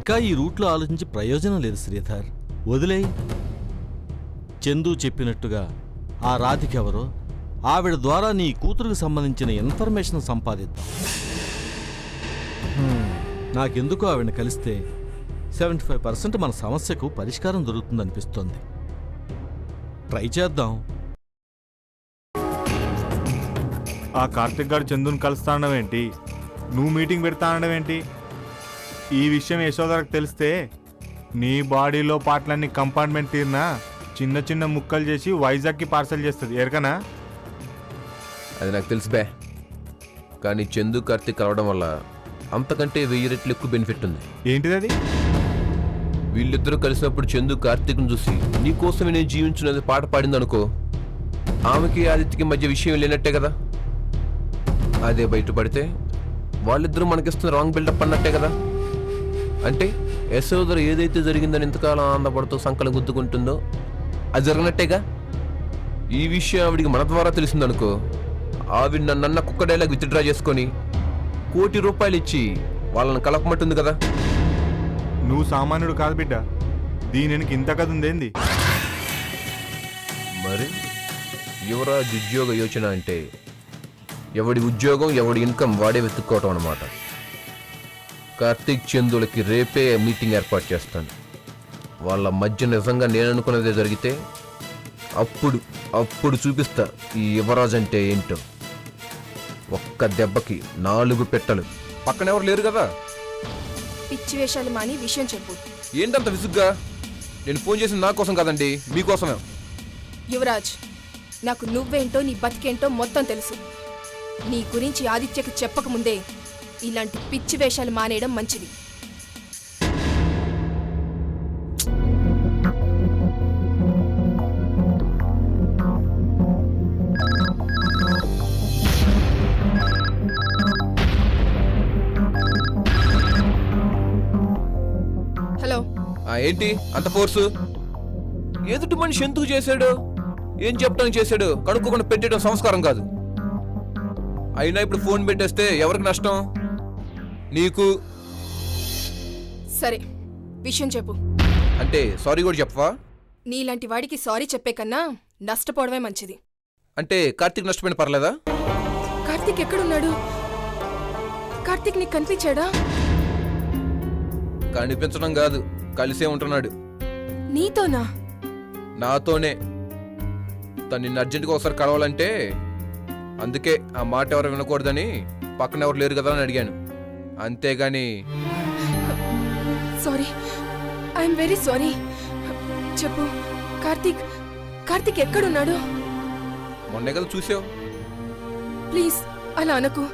ఇంకా ఈ రూట్లో ఆలోచించి ప్రయోజనం లేదు శ్రీధర్. వదిలేయ్. చందు చెప్పినట్టుగా ఆ రాధికెవరో ఆవిడ ద్వారా నీ కూతురుకు సంబంధించిన ఇన్ఫర్మేషన్ సంపాదిద్దాం. నాకెందుకో ఆవిడని కలిస్తే 75% మన సమస్యకు పరిష్కారం దొరుకుతుందనిపిస్తోంది. ట్రై చేద్దాం. ఆ కార్తిక్ గారు చందుని కలుస్తా అనడమేంటి? నువ్వు మీటింగ్ పెడతా అనడమేంటి? ఈ విషయం యశోదరకు తెలిస్తే నీ బాడీలో పార్ట్లన్నీ కంపార్ట్మెంట్ తీరినా చిన్న చిన్న ముక్కలు చేసి వైజాగ్కి పార్సల్ చేస్తుంది. ఎరకనా? అది నాకు తెలుసు బే. కానీ చందు కార్తిక్ కలవడం వల్ల అంతకంటే 1000 రెట్లు ఎక్కువ బెనిఫిట్ ఉంది. ఏంటిది అది? వీళ్ళిద్దరూ కలిసినప్పుడు చందు కార్తిక్ను చూసి నీకోసమే నేను జీవించున్నది పాట పాడిందనుకో, ఆమెకి ఆదిత్యకి మధ్య విషయం లేనట్టే కదా. అదే బయటపడితే వాళ్ళిద్దరూ మనకిస్తున్న రాంగ్ బిల్డప్ అన్నట్టే కదా. అంటే యశోదర ఏదైతే జరిగిందని ఇంతకాలం ఆనందపడుతూ సంకలం గుద్దుకుంటుందో అది జరగనట్టేగా. ఈ విషయం ఆవిడికి మన ద్వారా తెలిసిందనుకో, ఆవిడ నన్న కుక్క డైలాగ్ విత్డ్రా చేసుకొని 1 కోటి రూపాయలు ఇచ్చి వాళ్ళని కలపమంటుంది కదా. నువ్వు సామాన్యుడు కాదు బిడ్డ. దీనికి ఇంత కథ ఉందేంది? మరి యువరాజ్ ఉద్యోగ యోచన అంటే ఎవడి ఉద్యోగం ఎవడి ఇన్కమ్ వాడే వెతుక్కోవటం అన్నమాట. కార్తీక్ చందులకి రేపే మీటింగ్ ఏర్పాటు చేస్తాను. వాళ్ళ మధ్య నిజంగా నేను అనుకున్నదే జరిగితే అప్పుడు చూపిస్తా ఈ యువరాజ్ అంటే ఏంటో. ఒక్క దెబ్బకి 4 పెట్టలు. పక్కన ఎవరు లేరు కదా. పిచ్చి వేషాలు మాని విషయం చెప్పు. ఏంటంత విసుగ్గా? నేను ఫోన్ చేసింది నా కోసం కాదండి, మీకోసమే. యువరాజ్, నాకు నువ్వేంటో నీ బతికేంటో మొత్తం తెలుసు. నీ గురించి ఆదిత్యకి చెప్పకముందే ఇలాంటి పిచ్చి వేషాలు మానేయడం మంచిది. హలో. ఏంటి అంత ఫోర్సు? ఎదుటి మనిషి ఎందుకు చేశాడు, ఏం చెప్పడానికి చేశాడు కనుక్కోకుండా పెట్టడం సంస్కారం కాదు. అయినా ఇప్పుడు ఫోన్ పెట్టేస్తే ఎవరికి నష్టం? నీకు. సరే, విషయం చెప్పు. అంటే సారీ కూడా చెప్పవా? నీలాంటి వాడికి సారీ చెప్పే కన్నా నష్టపోవడమే మంచిది. అంటే కార్తీక్ నష్టపోయిన పర్లేదా? కార్తీక్ ఎక్కడున్నాడు? కార్తీక్ నీకు కనిపించాడా? కనిపించడం కాదు, కలిసే ఉంటున్నాడు. నీతోనా? నాతోనే. తను నిన్ను అర్జెంటుగా ఒకసారి కలవాలంటే, అందుకే ఆ మాట ఎవరు వినకూడదని పక్కన ఎవరు లేరు కదా అని అడిగాను. అంతేగాని. Sorry, I'm very sorry. చెప్పు, కార్తీక్ ఎక్కడున్నాడు? మొన్నే కదా చూసావు. ప్లీజ్ అలా అనకు.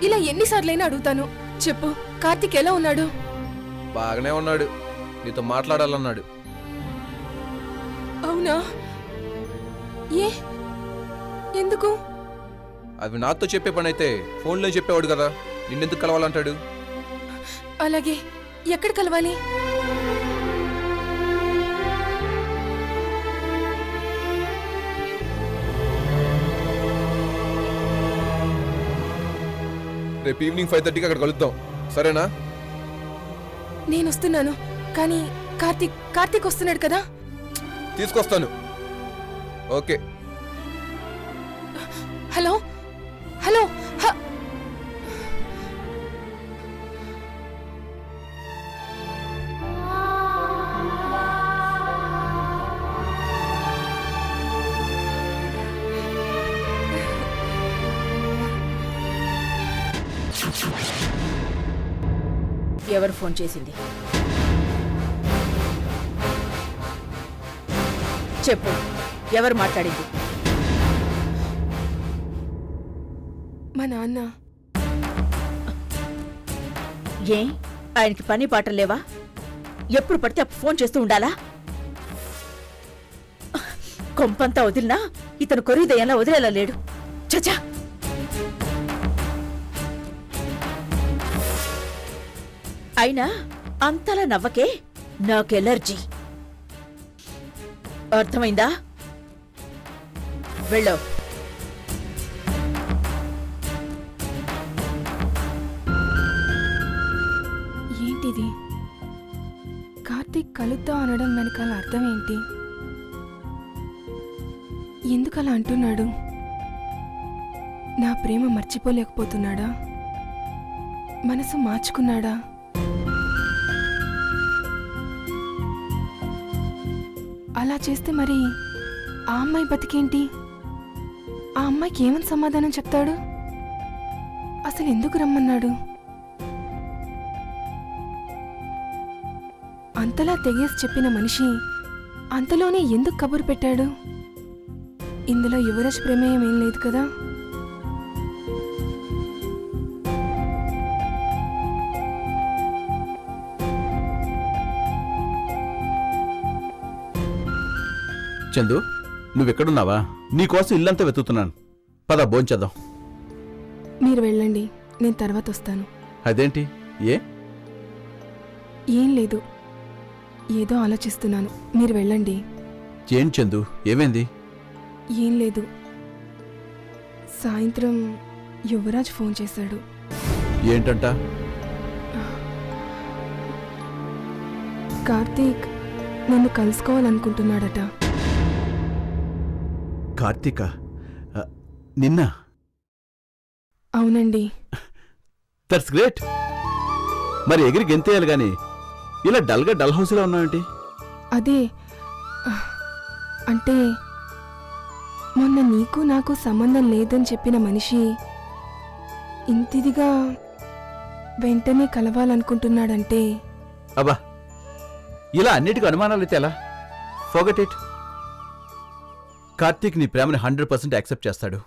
ఇలా ఎన్నిసార్లైనా అడుగుతాను. చెప్పు, కార్తీక్ ఎలా ఉన్నాడు? బాగానే ఉన్నాడు, నీతో మాట్లాడాలన్నాడు. అవునా? ఎందుకు? అవి నాతో చెప్పే పని అయితే ఫోన్లో చెప్పేవాడు కదా, నిన్నెందుకు కలవాలంటాడు? అలాగే, ఎక్కడ కలవాలి? రేపు ఈవినింగ్ 5:30కి అక్కడ కలుద్దాం, సరేనా? నేను వస్తున్నాను, కానీ కార్తీక్ వస్తున్నాడు కదా? తీసుకొస్తాను. ఓకే. హలో. ఎవరు ఫోన్ చేసింది? చెప్పు, ఎవరు మాట్లాడింది? మా నాన్న. ఏ, ఆయనకి పని పాటలు లేవా? ఎప్పుడు పడితే అప్పుడు ఫోన్ చేస్తూ ఉండాలా? కొంపంతా వదిలినా ఇతను కొరిదయంలా వదిలేలా లేడు. చచా. అయినా అంతలా నవ్వకే, నాకు ఎలర్జీ. అర్థమైందా? వెళ్ళో. ఏంటిది? కలుద్దాం అనడం వెనకాల అర్థం ఏంటి? ఎందుకు అలా అంటున్నాడు? నా ప్రేమ మర్చిపోలేకపోతున్నాడా? మనసు మార్చుకున్నాడా? అలా చేస్తే మరి ఆ అమ్మాయి బతికేంటి? ఆ అమ్మాయికి ఏమని సమాధానం చెప్తాడు? అసలు ఎందుకు రమ్మన్నాడు? అంతలా తెగేసి చెప్పిన మనిషి అంతలోనే ఎందుకు కబురు పెట్టాడు? ఇందులో యువరాజ్ ప్రమేయం ఏం లేదు కదా? చందు, నువ్వెక్కడున్నావా? నీకోసం ఇల్లంతా వెతుకుతున్నాను. పద భోంచేద్దాం. మీరు వెళ్ళండి, నేను తర్వాత వస్తాను. అదేంటి? ఏ? ఏం లేదు, ఏదో ఆలోచిస్తున్నాను. మీరు వెళ్ళండి. ఏం చందు, ఏమైంది? ఏం లేదు, సాయంత్రం యువరాజ్ ఫోన్ చేశాడు. ఏంటంట? కార్తీక్ నన్ను కలుసుకోవాలనుకుంటున్నాడట. కార్తీక? నిన్న? అవునండి. That's great. మరి ఎగిరి గెంతేయాలి గాని ఇలా డల్ హౌస్లో ఉన్నావేంటి? అదే అంటే మొన్న నీకు నాకు సంబంధం లేదని చెప్పిన మనిషి ఇంతిదిగా వెంటనే కలవాలనుకుంటున్నాడంటే. అబ్బా, ఇలా అన్నిటికీ అనుమానాలైతే ఎలా? Forget it. కార్తీక్ నీ ప్రేమని 100% యాక్సెప్ట్ చేస్తాడు.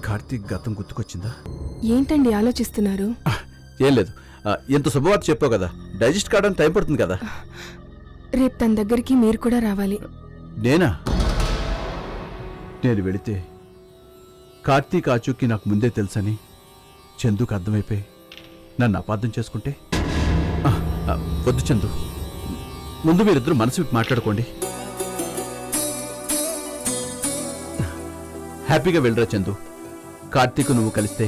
కార్తీక్ గతం గుర్తుకొచ్చిందా? ఏంటండి ఆలోచిస్తున్నారు? ఏం లేదు, ఎంత శుభవార్త చెప్పావు కదా, డైజెస్ట్ కావడానికి టైం పడుతుంది కదా. రేపు తన దగ్గరికి మీరు కూడా రావాలి. నేనా? నేను వెళితే కార్తీక్ ఆచూకీ నాకు ముందే తెలుసని చందుకు అర్థమైపోయి నన్ను అపార్థం చేసుకుంటే? వద్దు చందు, ముందు మీరిద్దరూ మనసు విప్పి మాట్లాడుకోండి. హ్యాపీగా వెళ్ళరా చందు. కార్తీక్ నువ్వు కలిస్తే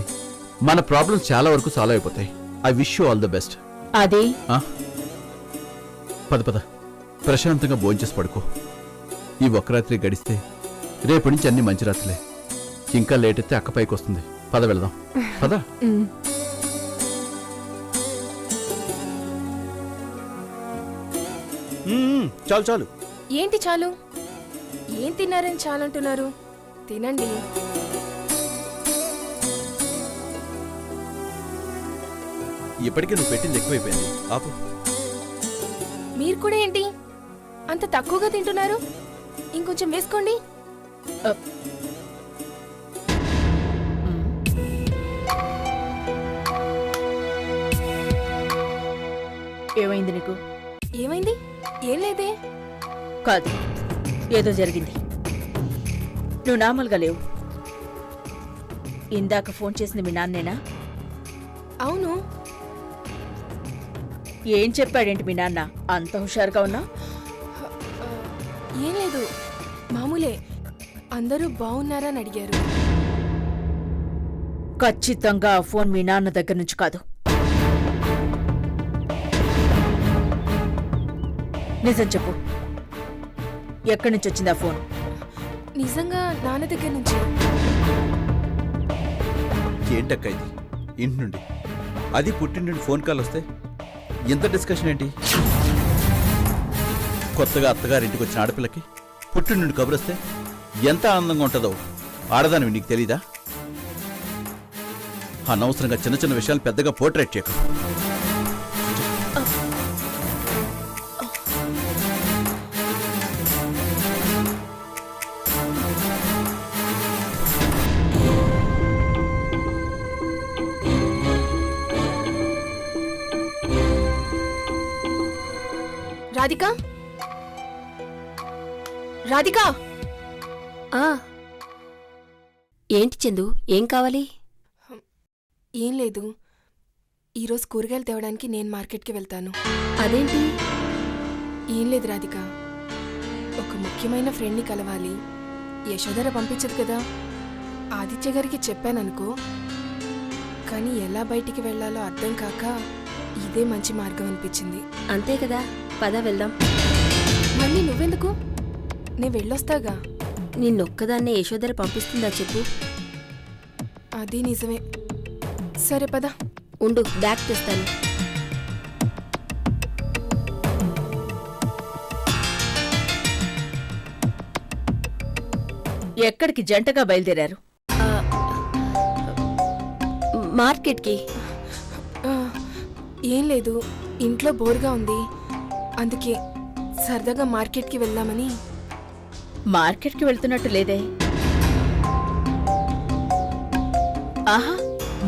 మన ప్రాబ్లమ్స్ చాలా వరకు సాల్వ్ అయిపోతాయి. I wish you all the best. అది పద పద, ప్రశాంతంగా భోంచేసి పడుకో. ఈ ఒక్క రాత్రి గడిస్తే రేపటి నుంచి అన్ని మంచి రాత్రులే. ఇంకా లేట్ అయితే అక్క పైకి వస్తుంది. పద వెళదాం. పద. చాలు చాలు. ఏంటి చాలు? ఏం తిన్నారని చాలంటున్నారు? తినండి. ఇప్పటికే నువ్వు పెట్టింది ఎక్కువైపోయింది. ఆపు. మీరు కూడా ఏంటి అంత తక్కువగా తింటున్నారు? ఇంకొంచెం వేసుకోండి. ఏమైంది నీకు? ఏమైంది? ఏం లేదే. కాదు, ఏదో జరిగింది. నువ్వు నార్మల్గా లేవు. ఇందాక ఫోన్ చేసింది మీ నాన్నేనా? అవును. ఏం చెప్పాడేంటి మీ నాన్న? అంత హుషారుగా ఉన్నా? ఏం లేదు, మామూలే. అందరూ బాగున్నారని అడిగారు. ఖచ్చితంగా ఆ ఫోన్ మీ నాన్న దగ్గర నుంచి కాదు. నిజం చెప్పు, ఎక్కడి నుంచి వచ్చింది ఆ ఫోన్? నిజంగా నాన్న దగ్గర నుంచి. ఏంటక్క ఇది? ఇంటి నుండి, అది పుట్టిన నుండి ఫోన్ కాల్ వస్తే ఎంత డిస్కషన్ ఏంటి? కొత్తగా అత్తగారింటికి వచ్చిన ఆడపిల్లకి పుట్టిన నుండి కబురొస్తే ఎంత ఆనందంగా ఉంటుందో ఆడదానివి నీకు తెలీదా? అనవసరంగా చిన్న చిన్న విషయాలు పెద్దగా పోర్ట్రేట్ చేయకు. రాధిక, రాధిక. ఏంటి చందు, ఏం కావాలి? ఏం లేదు, ఈరోజు కూరగాయలు తేవడానికి నేను మార్కెట్కి వెళ్తాను. అదేంటి? ఏం లేదు రాధిక, ఒక ముఖ్యమైన ఫ్రెండ్ని కలవాలి. యశోధర పంపించదు కదా. ఆదిత్య గారికి చెప్పాననుకో, కానీ ఎలా బయటికి వెళ్లాలో అర్థం కాక ఇదే మంచి మార్గం అనిపించింది. అంతే కదా, పద వెళ్దాం. మళ్ళీ నువ్వెందుకు? నేను వెళ్ళొస్తాగా. నిన్నొక్కదాన్నే యశోధర పంపిస్తుందా చెప్పు? అది నిజమే. సరే పద. ఉండు, బ్యాగ్ తెస్తాను. ఎక్కడికి జంటగా బయలుదేరారు? మార్కెట్కి. ఆ, ఏం లేదు, ఇంట్లో బోర్గా ఉంది, అందుకే సరదాగా మార్కెట్కి వెళ్దామని. మార్కెట్కి వెళ్తున్నట్టు లేదే. ఆహా,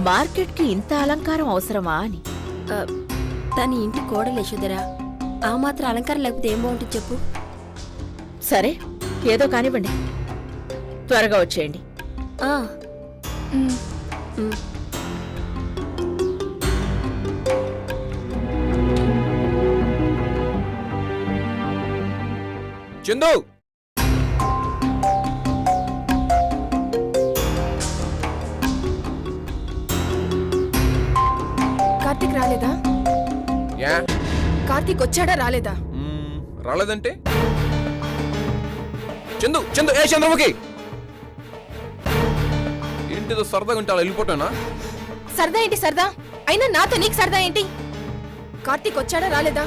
మార్కెట్కి ఇంత అలంకారం అవసరమా అని. తన ఇంటి కోడలు యశోధర, ఆ మాత్రం అలంకారం లేకపోతే ఏం బాగుంటుంది చెప్పు? సరే, ఏదో కానివ్వండి, త్వరగా వచ్చేయండి. ఆ, ఉమ్, ఉమ్. చందు, కార్తీక్ రాలేదా? యా కార్తీక్ వచ్చాడా రాలేదా? రాలేదంటే? చందు చందు, ఏ చంద్రముఖి, ఏంటిదో సరదాగా ఉంటే అలా వెళ్ళిపోతానా? సరదా ఏంటి సరదా? అయినా నాతో నీకు సరదా ఏంటి? కార్తీక్ వచ్చాడా రాలేదా?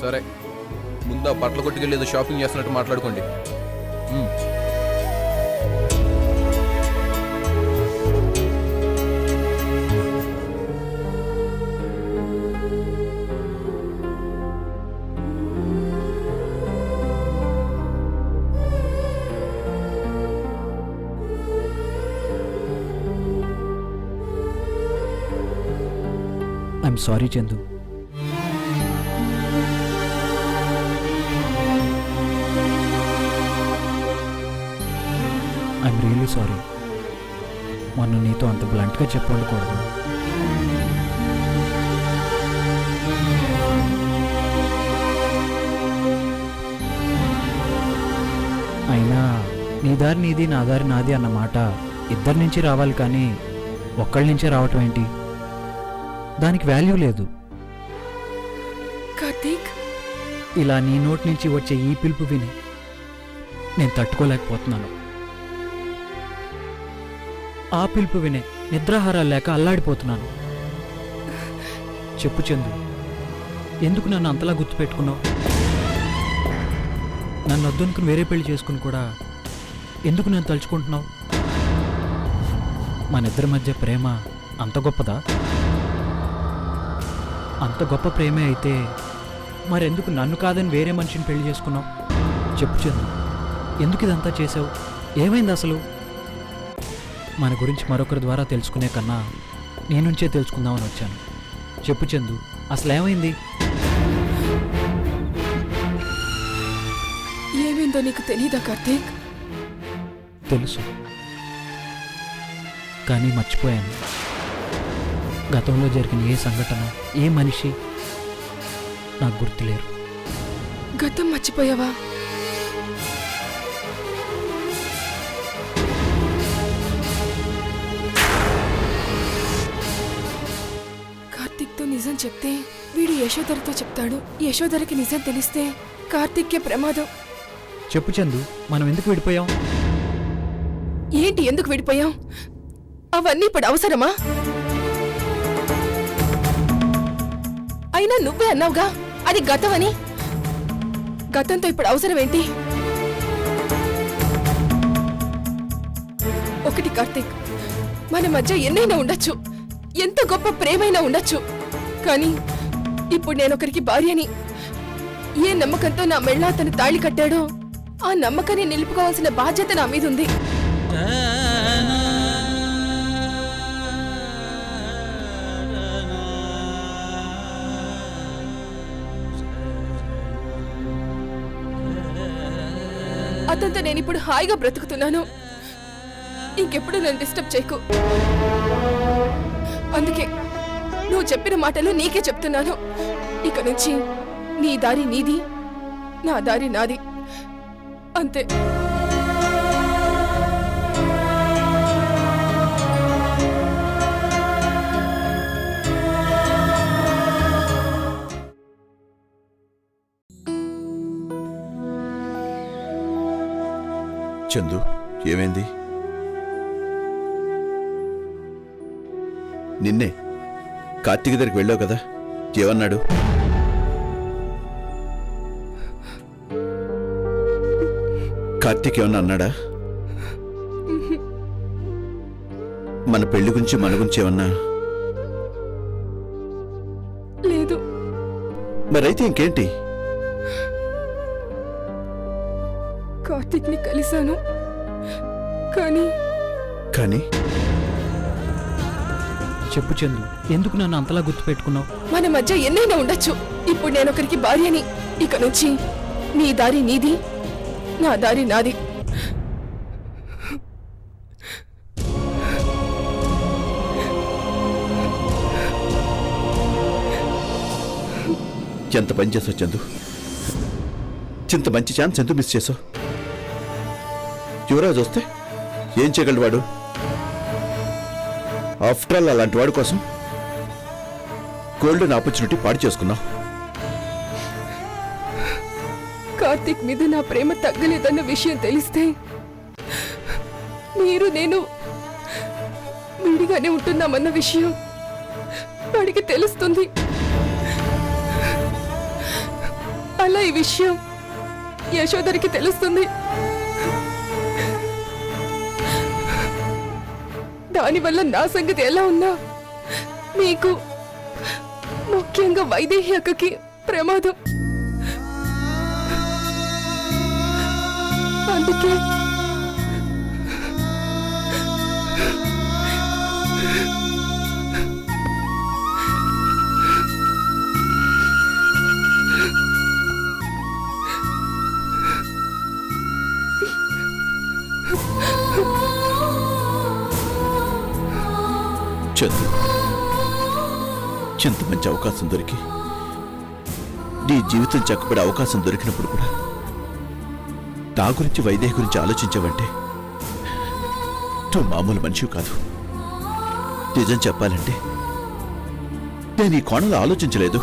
సరే, ముందు ఆ బట్టల కొట్టుకెళ్ళి ఏదో షాపింగ్ చేస్తున్నట్టు మాట్లాడుకోండి. I'm sorry Chandu. I'm really sorry. మొన్న నీతో అంత బ్లంట్గా చెప్పకూడదు. అయినా నీ దారి నీది, నా దారి నాది అన్న మాట ఇద్దరి నుంచి రావాలి, కానీ ఒక్కళ్ళ నుంచే రావటం ఏంటి? దానికి వాల్యూ లేదు. కార్తీక్, ఇలా నీ నోటి నుంచి వచ్చే ఈ పిలుపు విని నేను తట్టుకోలేకపోతున్నాను. ఆ పిలుపు వినే నిద్రాహారాలు లేక అల్లాడిపోతున్నాను. చెప్పు చందు, ఎందుకు నన్ను అంతలా గుర్తుపెట్టుకున్నావు? నన్ను వద్దనుకుని వేరే పెళ్లి చేసుకుని కూడా ఎందుకు నన్ను తలుచుకుంటున్నావు? మన ఇద్దరి మధ్య ప్రేమ అంత గొప్పదా? అంత గొప్ప ప్రేమే అయితే మరెందుకు నన్ను కాదని వేరే మనిషిని పెళ్లి చేసుకున్నావు? చెప్పు చందు, ఎందుకు ఇదంతా చేసావు? ఏమైంది అసలు? మన గురించి మరొకరి ద్వారా తెలుసుకునే కన్నా నీ నుంచే తెలుసుకుందామని వచ్చాను. చెప్పు చందు, అసలు ఏమైంది? ఏమైందో నీకు తెలీదా కార్తీక్? తెలుసు, కానీ మర్చిపోయాను. గతంలో జరిగిన ఏ సంఘటన, ఏ మనిషి నాకు గుర్తులేరు. గతం మర్చిపోయావా? కార్తీక్తో నిజం చెప్తే వీడు యశోధరతో చెప్తాడు. యశోధరకి నిజం తెలిస్తే కార్తీక్కే ప్రమాదం. చెప్పు చందు, మనం ఎందుకు విడిపోయాం? ఏంటి ఎందుకు విడిపోయాం? అవన్నీ ఇప్పుడు అవసరమా? అయినా నువ్వే అన్నావుగా అది గతమని. గతంతో ఇప్పుడు అవసరం ఏంటి? ఒకటి కార్తీక్, మన మధ్య ఎన్నైనా ఉండొచ్చు, ఎంత గొప్ప ప్రేమైనా ఉండొచ్చు, కానీ ఇప్పుడు నేనొకరికి భార్యని. ఏ నమ్మకంతో నా మెళ్ళ అతను తాళి కట్టాడో ఆ నమ్మకాన్ని నిలుపుకోవాల్సిన బాధ్యత నా మీద ఉంది. అతనితో నేను ఇప్పుడు హాయిగా బ్రతుకుతున్నాను. ఇంకెప్పుడు నన్ను డిస్టర్బ్ చేయకు. అందుకే నువ్వు చెప్పిన మాటలు నీకే చెప్తున్నాను. ఇక నుంచి నీ దారి నీది, నా దారి నాది, అంతే. చందు, ఏమైంది? నిన్నే కార్తీక్ దగ్గరికి వెళ్ళావు కదా, ఏమన్నాడు? కార్తీక్ ఏమన్నా అన్నాడా? మన పెళ్లి గురించి, మన గురించి ఏమన్నా? లేదు. మరైతే ఇంకేంటి? కార్తీక్ ని కలిశాను, కానీ చెప్పు చందు, ఎందుకు నన్ను అంతలా గుర్తుపెట్టుకున్నావు? మన మధ్య ఎన్నైనా ఉండొచ్చు, ఇప్పుడు నేనొకరికి భార్యని. ఇక నుంచి నీ దారి నీది, నా దారి నాది. ఎంత పని చేసావు చందు, ఇంత మంచి ఛాన్స్ ఎందుకు మిస్ చేసావు? యువరాజ్ వస్తే ఏం చేయగలడు వాడు? ఆఫ్టర్ ఆల్ అలాంటి వాడి కోసం గోల్డెన్ ఆపర్చునిటీ పాడు చేసుకున్నావు. కార్తీక్ మీద నా ప్రేమ తగ్గలేదన్న విషయం తెలిస్తే మీరు నేను విడిగానే ఉంటున్నామన్న విషయం వాడికి తెలుస్తుంది. అలా ఈ విషయం యశోదరికి తెలుస్తుంది. దానివల్ల నా సంగతి ఎలా ఉన్నా మీకు, ముఖ్యంగా వైదేహి అక్కకి ప్రమాదం. అందుకే చందు, ఇంత మంచి అవకాశం దొరికి, నీ జీవితం చక్కబడే అవకాశం దొరికినప్పుడు కూడా నా గురించి, వైదేహి గురించి ఆలోచించావంటే నువ్వు మామూలు మనిషి కాదు. నిజం చెప్పాలంటే నేను ఈ కోణంలో ఆలోచించలేదు.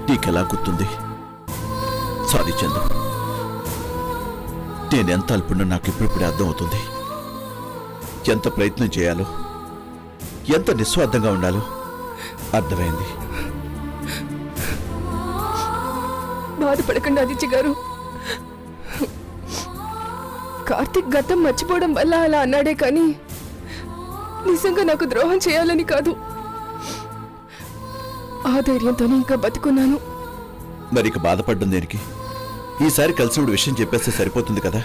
నీకెలా గుర్తుంది? సారీ చందు, నేనెంత అల్పున్నా నాకు ఇప్పుడిప్పుడే అర్థం అవుతుంది. ఎంత ప్రయత్నం చేయాలో, ఎంత నిస్వార్థంగా ఉండాలో అర్థమైంది. బాధపడకండి ఆదిత్య గారు. కార్తీక్ గతం మర్చిపోవడం వల్ల అలా అన్నాడే కానీ నిజంగా నాకు ద్రోహం చేయాలని కాదు. ఆ ధైర్యంతోనే ఇంకా బతుకున్నాను. మరి ఇక బాధపడ్డం దేనికి? ఈసారి కలిసినప్పుడు విషయం చెప్పేస్తే సరిపోతుంది కదా.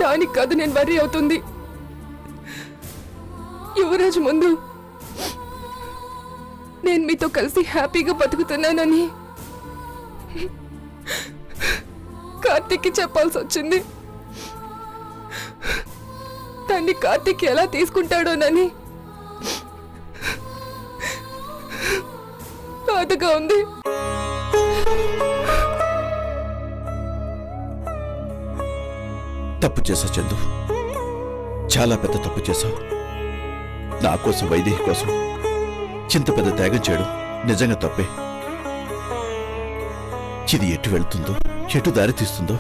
దానికి కాదు నేను వర్రీ అవుతుంది. యువరాజు ముందు నేను మీతో కలిసి హ్యాపీగా బతుకుతున్నానని కార్తీక్కి చెప్పాల్సి వచ్చింది. దాన్ని కార్తీక్ ఎలా తీసుకుంటాడోనని బాధగా ఉంది. తప్పు చేసావు చందు, చాలా పెద్ద తప్పు చేశావు. నా కోసం, వైదేహి కోసం చింత పెద్ద త్యాగం చేయడం నిజంగా తప్పే. ఇది ఎటు వెళ్తుందో, ఎటు దారి తీస్తుందో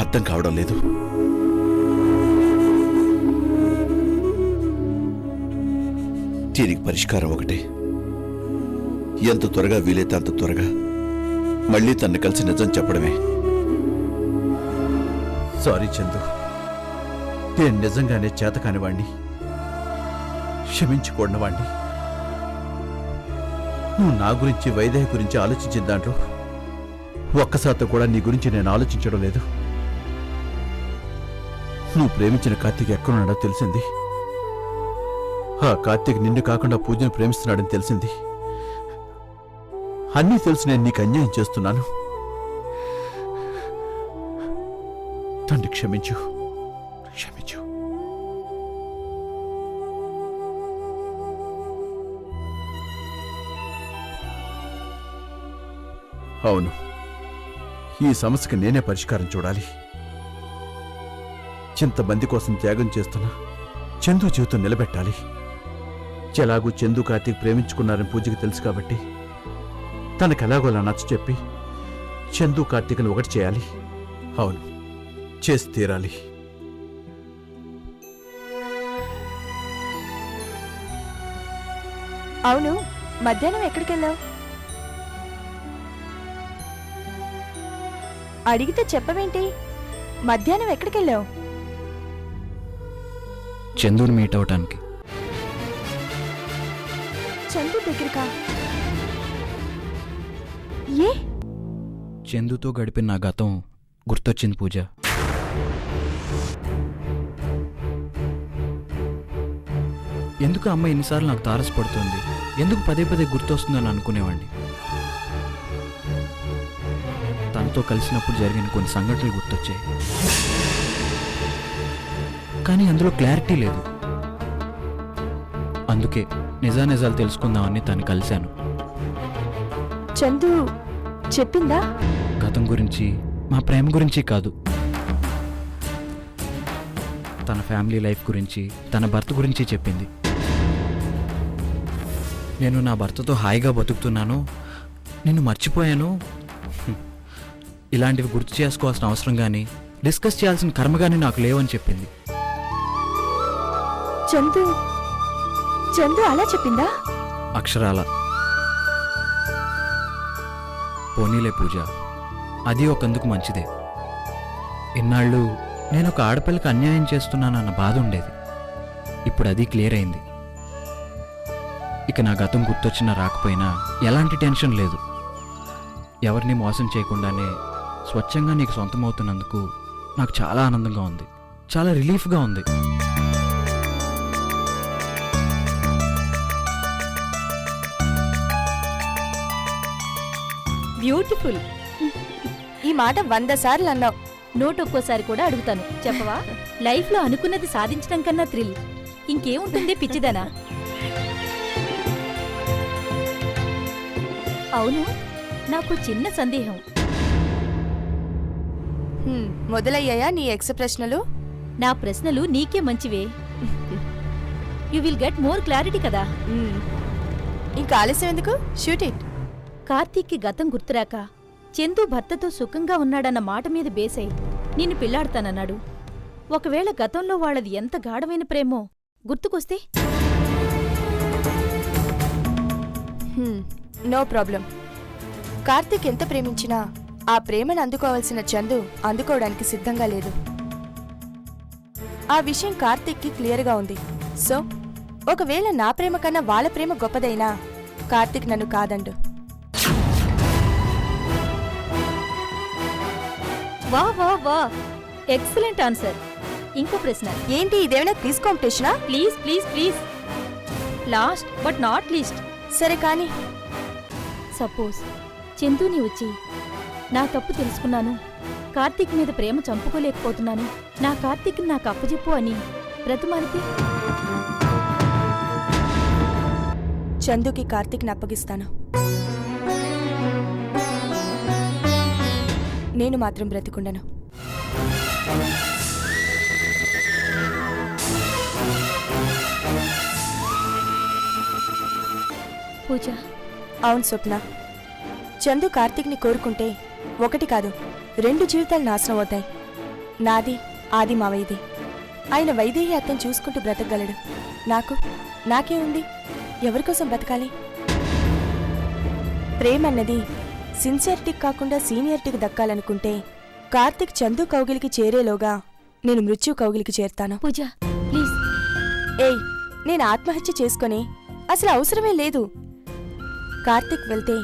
అర్థం కావడం లేదు. దీనికి పరిష్కారం ఒకటే. ఎంత త్వరగా వీలైతే అంత త్వరగా మళ్ళీ తన్ని కలిసి నిజం చెప్పడమే. సారీ చందు, నేను నిజంగానే చేతకానివాణ్ణి, క్షమించుకోండివాణ్ణి. నువ్వు నా గురించి వైదేహి గురించి ఆలోచించిన దాంట్లో ఒక్కసారితో కూడా నీ గురించి నేను ఆలోచించడం లేదు. నువ్వు ప్రేమించిన కార్తీక్ ఎక్కడున్నాడో తెలిసింది. ఆ కార్తీక్ నిన్ను కాకుండా పూజను ప్రేమిస్తున్నాడని తెలిసింది. అన్నీ తెలిసి నేను నీకు అన్యాయం చేస్తున్నాను. తండ్రి క్షమించు, క్షమించు. అవును, ఈ సమస్యకి నేనే పరిష్కారం చూడాలి. చింతమంది కోసం త్యాగం చేస్తున్నా చందు జీవితం నిలబెట్టాలి. ఎలాగూ చందు కార్తీక్ ప్రేమించుకున్నారని పూజకి తెలుసు కాబట్టి తనకెలాగోలా నచ్చ చెప్పి చందు కార్తీక్ని ఒకటి చేయాలి. అవును, చేసి తీరాలి. అవును, మధ్యాహ్నం ఎక్కడికెళ్ళావు? అడిగితే చెప్పవేంటి? మధ్యాహ్నం ఎక్కడికెళ్ళావు? చందుని మీట్ అవటానికి. చందు దగ్గరకా? ఏ? చందుతో గడిపిన నా గతం గుర్తొచ్చింది పూజ. ఎందుకు అమ్మ ఎన్నిసార్లు నాకు తారసపడుతుంది, ఎందుకు పదే పదే గుర్తొస్తుందని అనుకునేవాడిని. తనతో కలిసినప్పుడు జరిగిన కొన్ని సంఘటనలు గుర్తొచ్చాయి, కానీ అందులో క్లారిటీ లేదు. అందుకే నిజానిజాలు తెలుసుకుందామని తను కలిశాను. చందు చెప్పిందా? గతం గురించి, మా ప్రేమ గురించి కాదు, తన ఫ్యామిలీ లైఫ్ గురించి, తన భర్త గురించి చెప్పింది. నేను నా భర్తతో హాయిగా బతుకుతున్నాను, నిన్ను మర్చిపోయాను, ఇలాంటివి గుర్తు చేసుకోవాల్సిన అవసరం కానీ డిస్కస్ చేయాల్సిన కర్మ కానీ నాకు లేవని చెప్పింది. చందు చందు అలా చెప్పిందా? అక్షరాల. పోనీలే పూజ, అది ఒకందుకు మంచిదే. ఇన్నాళ్ళు నేను ఒక ఆడపిల్లకి అన్యాయం చేస్తున్నానన్న బాధ ఉండేది, ఇప్పుడు అది క్లియర్ అయింది. ఇక నా గతం గుర్తొచ్చినా రాకపోయినా ఎలాంటి టెన్షన్ లేదు. ఎవరిని మోసం చేయకుండానే స్వచ్ఛంగా నీకు సొంతమవుతున్నందుకు నాకు చాలా ఆనందంగా ఉంది, చాలా రిలీఫ్గా ఉంది. బ్యూటిఫుల్. ఈ మాట 100 సార్లు అన్నావు. నోట్ ఒక్కోసారి కూడా అడుగుతాను, చెప్పవా? లైఫ్లో అనుకున్నది సాధించడం కన్నా థ్రిల్ ఇంకేముంటుంది పిచ్చిదనా? అవును, నాకు చిన్న సందేహం. మొదలయ్యాయా నీ ఎక్స్ ప్రశ్నలు? నా ప్రశ్నలు నీకే మంచివే. You will get more clarity కదా. ఇంకా ఆలస్యం ఎందుకు? Shoot it. కార్తీక్కి గతం గుర్తురాక చందు భర్తతో సుఖంగా ఉన్నాడన్న మాట మీద బేసై నిన్ను పెళ్లాడతానన్నాడు. ఒకవేళ గతంలో వాళ్ళది ఎంత గాఢమైన ప్రేమో గుర్తుకొస్తే? No problem. కార్తీక్ ఎంత ప్రేమించినా ఆ ప్రేమను అందుకోవాల్సిన చందు అందుకోవడానికి సిద్ధంగా లేదు. ఆ విషయం కార్తీక్కి క్లియర్గా ఉంది. సో ఒకవేళ నా ప్రేమ కన్నా వాళ్ళ ప్రేమ గొప్పదైనా కార్తీక్ నన్ను కాదండు. వా వా వా, ఎక్సలెంట్ ఆన్సర్. ఇంకో ప్రశ్న. ఏంటి, ఇదేమైనా క్విజ్ కాంపిటీషనా? Please please please, last but not least. సరే కానీ, సపోజ్ చందుని వచ్చి నా తప్పు తెలుసుకున్నాను, కార్తీక్ మీద ప్రేమ చంపుకోలేకపోతున్నాను, నా కార్తీక్ నాకు అప్పచెప్పు అని బ్రతిమాలితే? చందుకి కార్తీక్ని అప్పగిస్తాను. నేను మాత్రం బ్రతికుండను. పూజ. అవును స్వప్న, చందు కార్తీక్ని కోరుకుంటే 1 కాదు 2 జీవితాలు నాశనం అవుతాయి. నాది, ఆది మావయ్యది. ఆయన వైదేహి అత్తని చూసుకుంటూ బ్రతకగలడు. నాకే ఉంది, ఎవరికోసం బ్రతకాలి? ప్రేమ అన్నది సిన్సియారిటీకి కాకుండా సీనియారిటీకి దక్కాలనుకుంటే కార్తిక్ చందు కౌగిలికి చేరేలోగా నేను మృత్యు కౌగిలికి చేరుతాను. పూజ ప్లీజ్. ఏయ్, నేను ఆత్మహత్య చేసుకొని అసలు అవసరమే లేదు. కార్తిక్ వెళ్తే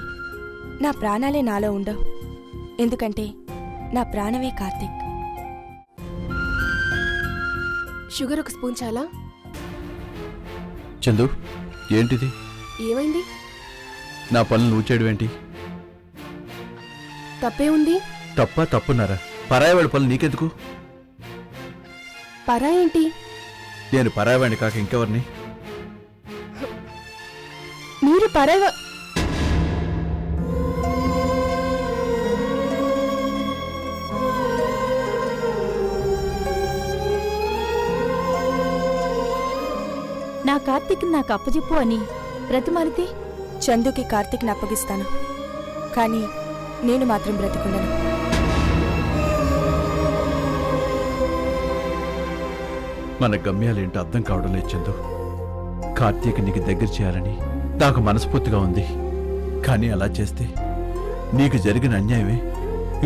నా ప్రాణాలే నాలో ఉండవు. ఎందుకంటే నా ప్రాణమే కార్తిక్. షుగర్ ఒక స్పూన్ చాలా? చందు, ఏంటిది? ఏమైంది? నా పనులు నువ్వు చేయడం ఏంటి? తప్పే ఉంది? తప్పున్నారా? పరాయి వాళ్ళ పనులు నీకెందుకు? పరా ఏంటి? నేను పరాయివాడిని కాక ఇంకెవరిని? మీరు పరాయి నా కార్తీక్ నాకు అప్పచెప్పు అని బ్రతిమాలితే చందుకి కార్తిక్ని అప్పగిస్తాను, కానీ నేను మాత్రం బ్రతికుండను. మన గమ్యాలేంటో అర్థం కావడం లేదు చందు. కార్తీక్ నీకు దగ్గర చేయాలని నాకు మనస్ఫూర్తిగా ఉంది. కానీ అలా చేస్తే నీకు జరిగిన అన్యాయమే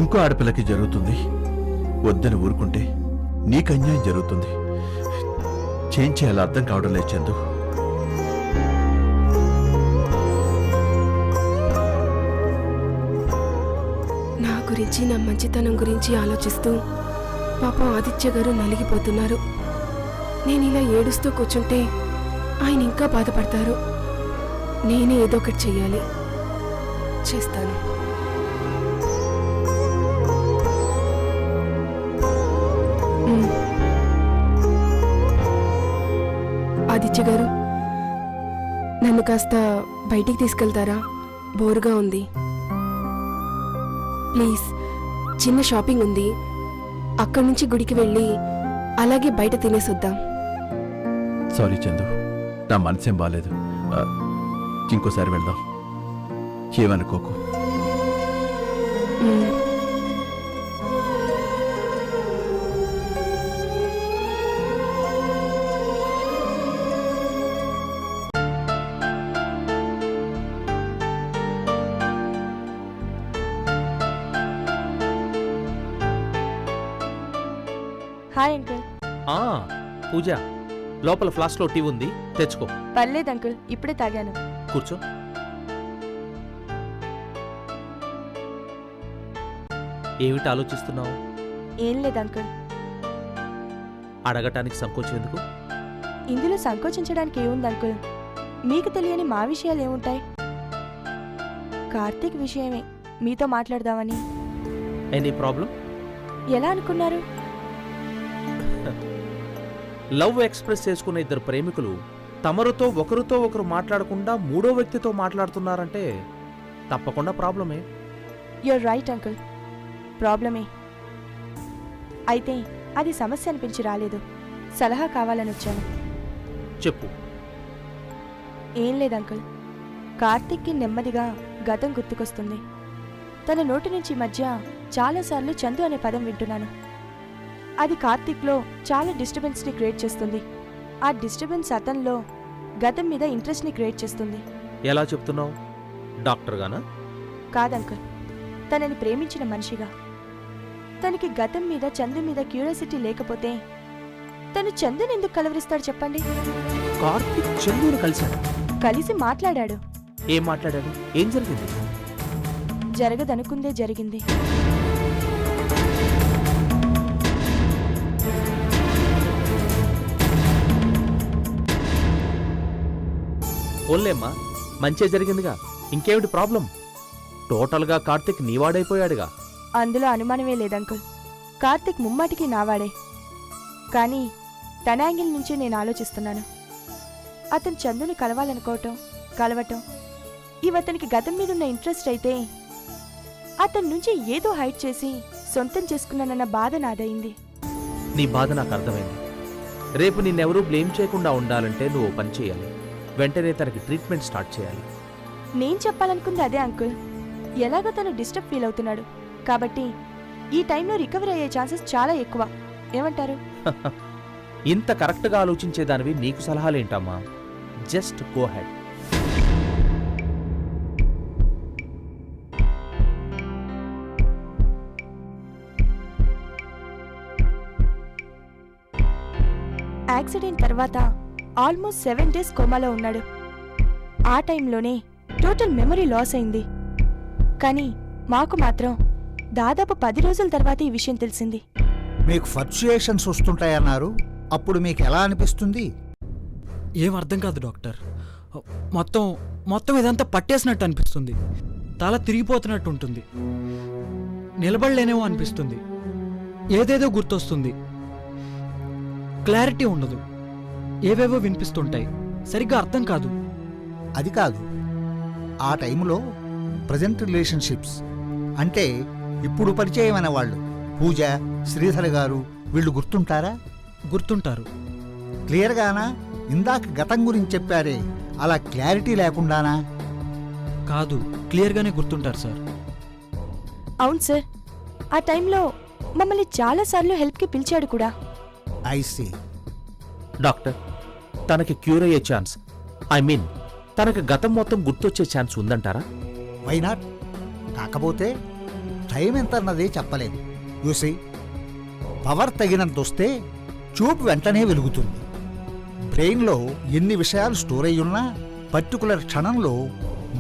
ఇంకో ఆడపిల్లకి జరుగుతుంది. వద్దని ఊరుకుంటే నీకు అన్యాయం జరుగుతుంది. చేంజ్ చేయాలో అర్థం కావడం లేదు చందు. నా గురించి, నా మంచితనం గురించి ఆలోచిస్తూ పాపం ఆదిత్య గారు నలిగిపోతున్నారు. నేను ఇలా ఏడుస్తూ కూర్చుంటే ఆయన ఇంకా బాధపడతారు. నేనే ఏదో ఒకటి చెయ్యాలి. చేస్తాను. ఆదిత్య గారు, నన్ను కాస్త బయటికి తీసుకెళ్తారా? బోరుగా ఉంది. ప్లీజ్, చిన్న షాపింగ్ ఉంది. అక్కడి నుంచి గుడికి వెళ్ళి అలాగే బయట తినేసొద్దాం. సారీ చందు, నా మనసేం బాలేదు. ఇంకోసారి వెళ్దాం. ఏమనుకోకు. Hi uncle. పూజ, లోపల ఫ్లాస్క్లో టీ ఉంది, తెచ్చుకో. పర్లేదు అంకుల్, ఇప్పుడే తాగాను. కూర్చో. ఏమిటి ఆలోచిస్తున్నావు? ఏం లేదు అంకుల్. అడగటానికి సంకోచం ఎందుకు? ఇందులో సంకోచించడానికి ఏముంది అంకుల్? మీకు తెలియని మా విషయాలు ఏముంటాయి? కార్తీక్ విషయమే మీతో మాట్లాడదామని. Any problem? ఎలా అనుకున్నారు? లవ్ ఎక్స్ప్రెస్ చేసుకున్న ఇద్దరు ప్రేమికులు తమరితో ఒకరు మాట్లాడకుండా మూడో వ్యక్తితో మాట్లాడుతున్నారంటే తప్పకుండా ప్రాబ్లమే. యూర్ రైట్ అంకుల్, ప్రాబ్లమే. అయితే అది సమస్య అనిపించి రాలేదు, సలహా కావాలని వచ్చాను. చెప్పు. ఏం లేదు అంకుల్, కార్తీక్కి నెమ్మదిగా గతం గుర్తుకొస్తుంది. తన నోటి నుంచి మధ్య చాలాసార్లు చందు అనే పదం వింటున్నాను. అది కార్తీక్లో చాలా డిస్టర్బెన్స్ని క్రియేట్ చేస్తుంది. ఆ డిస్టర్బెన్స్ అతనిలో గతం మీద ఇంట్రెస్ట్ని క్రియేట్ చేస్తుంది. ఎలా చెప్తున్నావు? డాక్టర్ గానా? కాదంకుల్, తనని ప్రేమించిన మనిషిగా. తనకి గతం మీద, చందు మీద క్యూరియాసిటీ లేకపోతే తను చందుని ఎందుకు కలవరిస్తాడు చెప్పండి? కార్తీక్ చందుని కలిశాడు. కలిసి మాట్లాడాడు. ఏం మాట్లాడాడు? ఏం జరిగింది? జరగదనుకుందే జరిగింది. ఓన్లేమ్మా, మంచే జరిగిందిగా, ఇంకేమిటి ప్రాబ్లం? టోటల్గా కార్తీక్ నీవాడైపోయాడుగా. అందులో అనుమానమే లేదంకుల్, కార్తీక్ ముమ్మాటికి నావాడే. కానీ తన యాంగిల్ నుంచి నేను ఆలోచిస్తున్నాను. అతను చందుని కలవటం ఇవతనికి గతం మీదున్న ఇంట్రెస్ట్ అయితే అతని నుంచి ఏదో హైడ్ చేసి సొంతం చేసుకున్నానన్న బాధ నాదైంది. నీ బాధ నాకు అర్థమైంది. రేపు నిన్నెవరూ బ్లేమ్ చేయకుండా ఉండాలంటే నువ్వు పని చేయాలి. వెంటనే తనకి ట్రీట్మెంట్ స్టార్ట్ చేయాలి. నేను చెప్పాలనుకుంది అదే అంకుల్. ఎలాగో తను డిస్టర్బ్ ఫీల్ అవుతున్నాడు కాబట్టి ఈ టైంలో రికవరీ అయ్యే ఛాన్సెస్ చాలా ఎక్కువ. ఏమంటారు? ఇంత కరెక్ట్గా ఆలోచించేదానివి నీకు సలహాలేంటమ్మా? Just go ahead. యాక్సిడెంట్ తర్వాత ఆల్మోస్ట్ 7 days కోమాలో ఉన్నాడు. ఆ టైంలోనే టోటల్ మెమరీ లాస్ అయింది. కానీ మాకు మాత్రం దాదాపు 10 రోజుల తర్వాత ఈ విషయం తెలిసింది. మీకు ఫ్లక్చుయేషన్స్ వస్తుంటాయన్నారు, అప్పుడు మీకు ఎలా అనిపిస్తుంది? ఏం అర్థం కాదు డాక్టర్. మొత్తం మొత్తం ఇదంతా పట్టేసినట్టు అనిపిస్తుంది. తల తిరిగిపోతున్నట్టు ఉంటుంది. నిలబడలేనేమో అనిపిస్తుంది. ఏదేదో గుర్తొస్తుంది. క్లారిటీ ఉండదు. ఏవేవో వినిపిస్తుంటాయి. సరిగ్గా అర్థం కాదు. అది కాదు, ఆ టైంలో ప్రజెంట్ రిలేషన్షిప్స్ అంటే ఇప్పుడు పరిచయమైన వాళ్ళు, పూజ, శ్రీధర్ గారు, వీళ్ళు గుర్తుంటారా? గుర్తుంటారు. క్లియర్గానా? ఇందాక గతం గురించి చెప్పారే, అలా క్లారిటీ లేకుండానా? కాదు, క్లియర్గానే గుర్తుంటారు సార్. అవును సార్, ఆ టైంలో మమ్మల్ని చాలాసార్లు హెల్ప్కి పిలిచాడు కూడా. I see. డాక్టర్, తనకి క్యూర్ అయ్యే ఛాన్స్, ఐ మీన్ తనకి గతం మొత్తం గుర్తొచ్చే ఛాన్స్ ఉందంటారా? Why not? కాకపోతే టైం ఎంత అన్నదే చెప్పలేము. చూసి పవర్ తగినంత వస్తే చూపు వెంటనే వెలుగుతుంది. బ్రెయిన్లో ఎన్ని విషయాలు స్టోర్ అయి ఉన్నా పర్టికులర్ క్షణంలో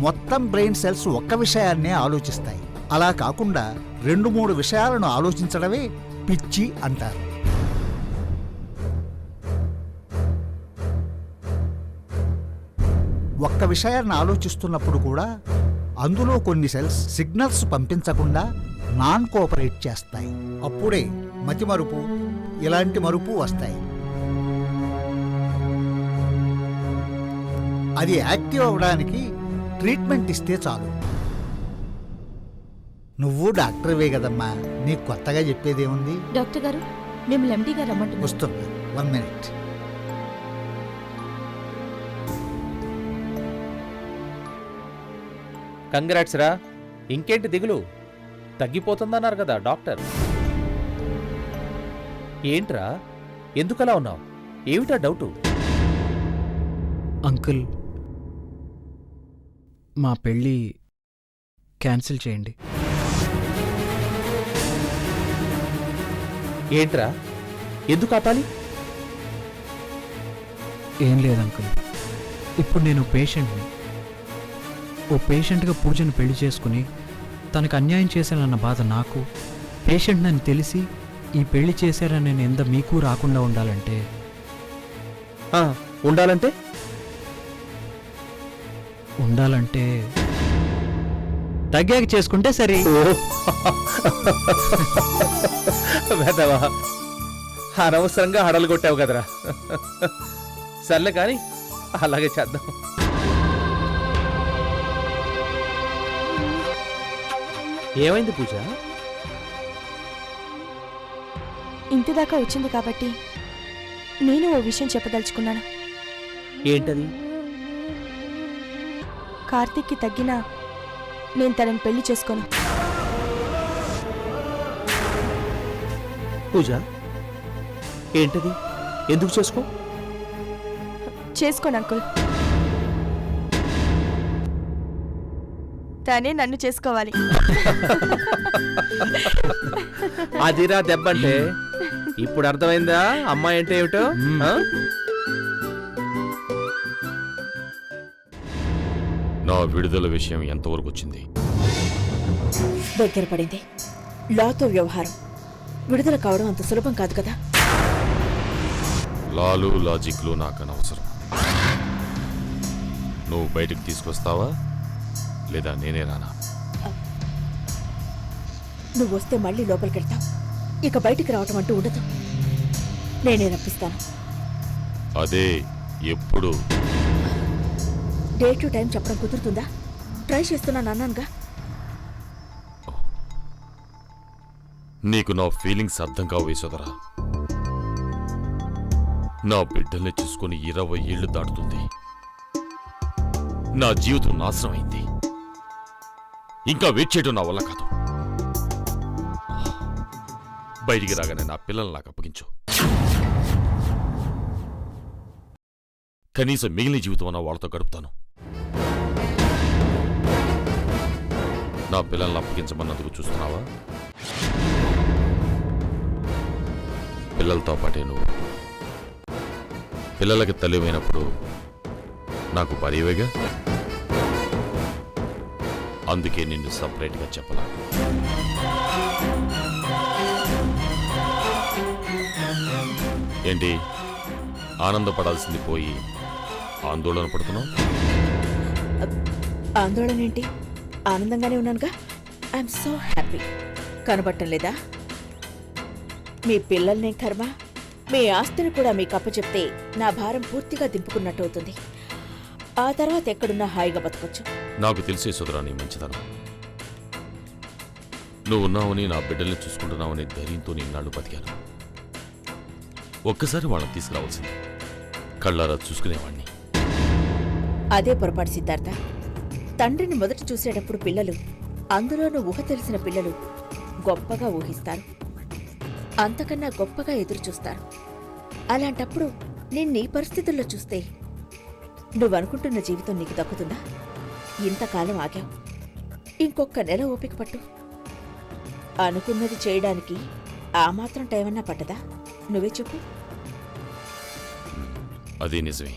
మొత్తం బ్రెయిన్ సెల్స్ ఒక్క విషయాన్నే ఆలోచిస్తాయి. అలా కాకుండా 2-3 విషయాలను ఆలోచించడమే పిచ్చి అంటారు. ఒక్క విషయాన్ని ఆలోచిస్తున్నప్పుడు కూడా అందులో కొన్ని సెల్స్ సిగ్నల్స్ పంపించకుండా నాన్ కోఆపరేట్ చేస్తాయి. అప్పుడే మతిమరుపు, ఇలాంటి మరుపు వస్తాయి. అది యాక్టివ్ అవ్వడానికి ట్రీట్మెంట్ ఇస్తే చాలు. నువ్వు డాక్టర్వే కదమ్మా, నీకు కొత్తగా చెప్పేదేముంది? డాక్టర్ గారు, మిమ్మల్ని ఎండి గారు రమ్మంటున్నారు. వస్తున్నా, 1 minute. కంగ్రాట్స్ రా. ఇంకేంటి దిగులు? తగ్గిపోతుందన్నారు కదా డాక్టర్. ఏంట్రా, ఎందుకలా ఉన్నావు? ఏమిటా డౌటు? అంకుల్, మా పెళ్ళి క్యాన్సిల్ చేయండి. ఏంట్రా, ఎందుకు ఆపాలి? ఏం లేదు అంకుల్, ఇప్పుడు నేను పేషెంట్ని. ఓ పేషెంట్గా పూజను పెళ్లి చేసుకుని తనకు అన్యాయం చేశానన్న బాధ నాకు, పేషెంట్ నన్ను తెలిసి ఈ పెళ్లి చేశారనే నింద మీకు రాకుండా ఉండాలంటే ఉండాలంటే ఉండాలంటే తగ్గాక చేసుకుంటే సరే. వేదవా, అనవసరంగా హడలు కొట్టావు కదరా. సర్లే కానీ అలాగే చేద్దాం. ఏమైంది పూజ? ఇంటిదాకా వచ్చింది కాబట్టి నేను ఓ విషయం చెప్పదలుచుకున్నాను. ఏంటది? కార్తీక్కి తగ్గినా నేను తనని పెళ్లి చేసుకోను. పూజ, ఏంటది? ఎందుకు చేసుకోను అంకుల్. తనే నన్ను చేసుకోవాలి. అదిరా దెబ్బంటే. ఇప్పుడు అర్థమైందా అమ్మాయి అంటే ఏమిటో? నా విడుదల విషయం ఎంతవరకు వచ్చింది? దగ్గర పడింది. లాతో వ్యవహారం విడుదల కావడం అంత సులభం కాదు కదా. లాలు లాజిక్లు నాకు అనవసరం. నువ్వు బయటకు తీసుకొస్తావా లేదా నేనే రానా? నువ్వు వస్తే మళ్ళీ లోపలికెళ్తావు. ఇక బయటికి రావటం అంటూ ఉండదు. నేనే రప్పిస్తాను. అదే ఎప్పుడు? డే టు టైం చెప్పడం కుదురుతుందా? ట్రై చేస్తున్నాను అన్నానుగా. నీకు నా ఫీలింగ్స్ అర్థం కావు యశోదరా. నా బిడ్డల్ని చూసుకొని 20 ఏళ్లు దాటుతుంది. నా జీవితం నాశనం అయింది. ఇంకా వెయిట్ చేయడం నా వల్ల కాదు. బయటికి రాగానే నా పిల్లల్ని నాకు అప్పగించు. కనీసం మిగిలిన జీవితం అన్న వాళ్ళతో గడుపుతాను. నా పిల్లల్ని అప్పగించమన్నందుకు చూస్తున్నావా? పిల్లలతో పాటే నువ్వు పిల్లలకి తల్లివైనప్పుడు నాకు భార్యవేగా, అందుకే నిన్ను సపరేట్గా చెప్పలా. ఏంటి ఆనందపడాల్సింది పోయి ఆందోళన పడుతున్నావు? ఆందోళన ఏంటి? ఆనందంగానే ఉన్నానుగా. I'm so happy. కనబట్టం లేదా? మీ పిల్లల్ని కర్మ, మీ ఆస్తిని కూడా మీకు అప్పచెప్తే నా భారం పూర్తిగా దింపుకున్నట్టు అవుతుంది. ఆ తర్వాత ఎక్కడున్నా హాయిగా బతకొచ్చు. నాకు తెలిసే సుధరా నీ మంచిదనం. నువ్వు ఉన్నావని, నా బిడ్డల్ని చూసుకుంటున్నావని ధైర్యంతో నిన్నాళ్ళు బతికాను. ఒక్కసారి వాళ్ళని తీసుకురావాల్సింది, కళ్ళారా చూసుకునేవాణ్ణి. అదే పొరపాటు సిద్ధార్థ. తండ్రిని మొదట చూసేటప్పుడు పిల్లలు, అందులోనూ ఊహ తెలిసిన పిల్లలు గొప్పగా ఊహిస్తారు, అంతకన్నా గొప్పగా ఎదురుచూస్తారు. అలాంటప్పుడు నేను నీ పరిస్థితుల్లో చూస్తే నువ్వనుకుంటున్న జీవితం నీకు దక్కుతుందా? ఇంతకాలం ఆగావు, ఇంకొక నెల ఓపిక పట్టు. అనుకున్నది చేయడానికి ఆ మాత్రం టైమన్నా పట్టదా? నువ్వే చెప్పు. అది నిజమే.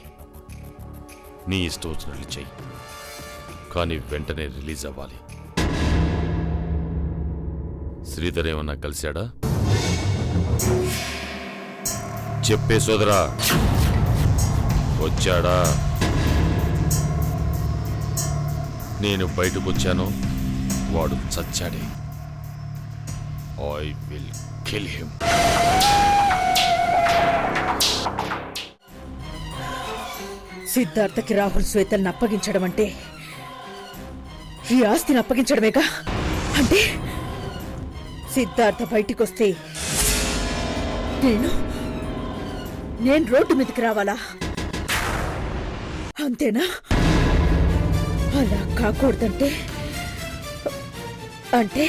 నీ ఇష్టం వచ్చినట్లు చెయ్యి, కానీ వెంటనే రిలీజ్ అవ్వాలి. శ్రీధర్ ఏమన్నా కలిశాడా? చెప్పే సోదరా, వచ్చాడా? నేను బయటకు వచ్చాను, వాడు చచ్చాడే. I will kill him. సిద్ధార్థకి రాహుల్ శ్వేతల్ని అప్పగించడం అంటే ఈ ఆస్తిని అప్పగించడమేగా. అంటే సిద్ధార్థ బయటికొస్తే నేను రోడ్డు మీదకి రావాలా? అంతేనా? అలా కాకూడదంటే అంటే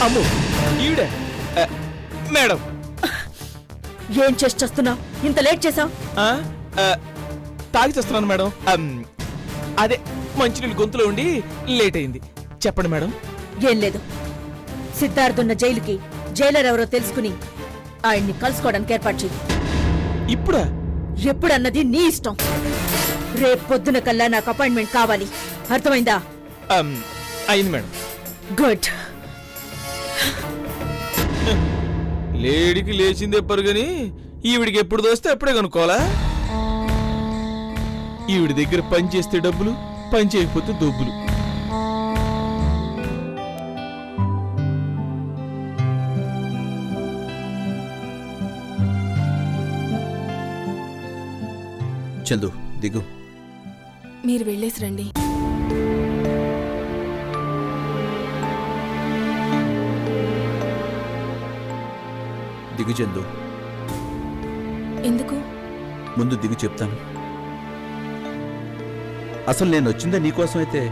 అమ్ము ఈవిడే మేడం. ఏం చేస్తున్నావు? ఇంత లేట్ చేసావు? తాగి చేస్తున్నాను మేడం. అదే మంచినీళ్ళు గొంతులో ఉండి లేట్ అయింది. చెప్పండి మేడం. ఏం లేదు, సిద్ధార్థున్న జైలుకి జైలర్ ఎవరో తెలుసుకుని ఆయన్ని కలుసుకోవడానికి ఏర్పాటు చెయ్యి. ఇప్పుడా? ఎప్పుడన్నది నీ ఇష్టం. రేపు పొద్దున కల్లా నాకు అపాయింట్మెంట్ కావాలి, అర్థమైందా? అయింది మేడం. గుడ్. లేడికి లేచిందే పరుగని ఈవిడికి ఎప్పుడు దోస్తే ఎప్పుడే కనుక్కోవాలా? ఈవిడి దగ్గర పని చేస్తే డబ్బులు, పని చేయకపోతే దొబ్బులు. చందు దిగు. మీరు వెళ్ళేసి రండి. దిగు చందు. ఎందుకు? ముందు దిగు చెప్తాను. అసలు నేను వచ్చిందే నీకోసం అయితే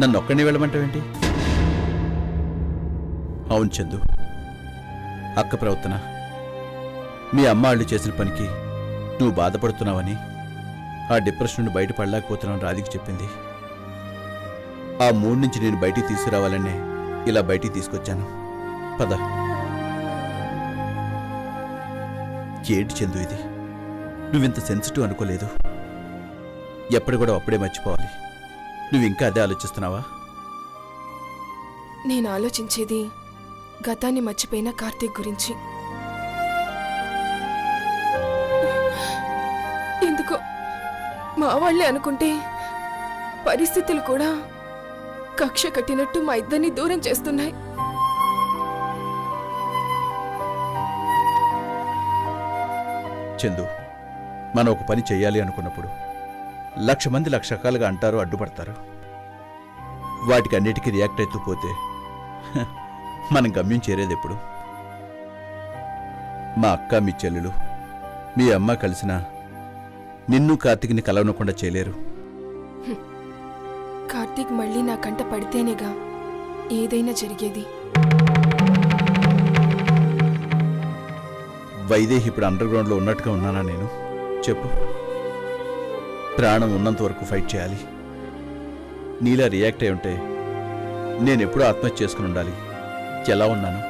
నన్ను ఒక్కడిని వెళ్ళమంటావేంటి? అవును చందు, అక్క ప్రవర్తన, మీ అమ్మ వాళ్ళు చేసిన పనికి నువ్వు బాధపడుతున్నావని, ఆ డిప్రెషన్ నుండి బయటపడలేకపోతున్నావు రాధికి చెప్పింది. ఆ మూడ్ నుంచి నేను బయటికి తీసుకురావాలనే ఇలా బయటికి తీసుకొచ్చాను. పద. ఏంటి చందు ఇది? నువ్వింత సెన్సిటివ్ అనుకోలేదు. ఎప్పుడు కూడా అప్పుడే మర్చిపోవాలి. నువ్వు ఇంకా అదే ఆలోచిస్తున్నావా? నేను ఆలోచించేది గతాన్ని మర్చిపోయిన కార్తీక్ గురించి. ఎందుకో మా వాళ్ళే అనుకుంటే పరిస్థితులు కూడా కక్ష కట్టినట్టు మా ఇద్దరిని దూరం చేస్తున్నాయి. చందు, మనం ఒక పని చెయ్యాలి అనుకున్నప్పుడు 1,00,000 మంది 1,00,000 రకాలుగా అంటారు, అడ్డుపడతారు. వాటికి అన్నిటికీ రియాక్ట్ అవుతూ పోతే మనం గమ్యం చేరేది ఎప్పుడు? మా అక్క, మీ చెల్లెలు, మీ అమ్మ కలిసినా నిన్ను కార్తీక్ని కలవనకుండా చేయలేరు. కార్తీక్ మళ్ళీ నా కంట పడితేనేగా ఏదైనా జరిగేది. వైదేహి ఇప్పుడు అండర్ గ్రౌండ్లో ఉన్నట్టుగా ఉన్నానా నేను? చెప్పు. ప్రాణం ఉన్నంత వరకు ఫైట్ చేయాలి. నీలా రియాక్ట్ అయి ఉంటే నేనెప్పుడూ ఆత్మహత్య చేసుకుని ఉండాలి. ఎలా ఉన్నాను?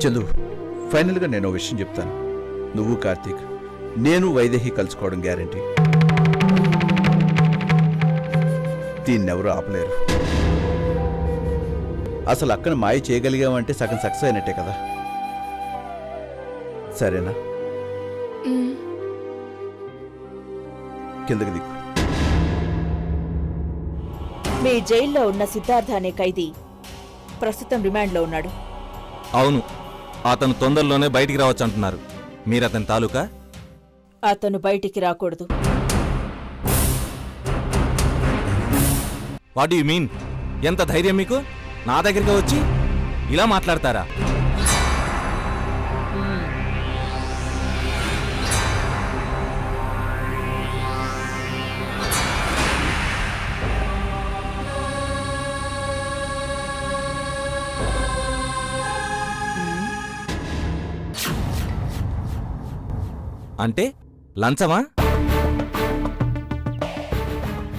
చందు, ఫైనల్గా నేను ఓ విషయం చెప్తాను. నువ్వు కార్తీక్, నేను వైదేహి కలుసుకోవడం గ్యారంటీ. దీన్నెవరూ ఆపలేరు. అసలు అక్కడ మాయ చేయగలిగామంటే సగం సక్సెస్ అయినట్టే కదా. సరేనా? కిందకి దిగు. మీ జైల్లో ఉన్న సిద్ధార్థ అనే ఖైదీ ప్రస్తుతం రిమాండ్లో ఉన్నాడు. అవును, అతను తొందరలోనే బయటికి రావచ్చు అంటున్నారు. మీరు అతని తాలూకా? అతను బయటికి రాకూడదు. What you mean? ఎంత ధైర్యం మీకు నా దగ్గరికి వచ్చి ఇలా మాట్లాడతారా? అంటే లంచమా?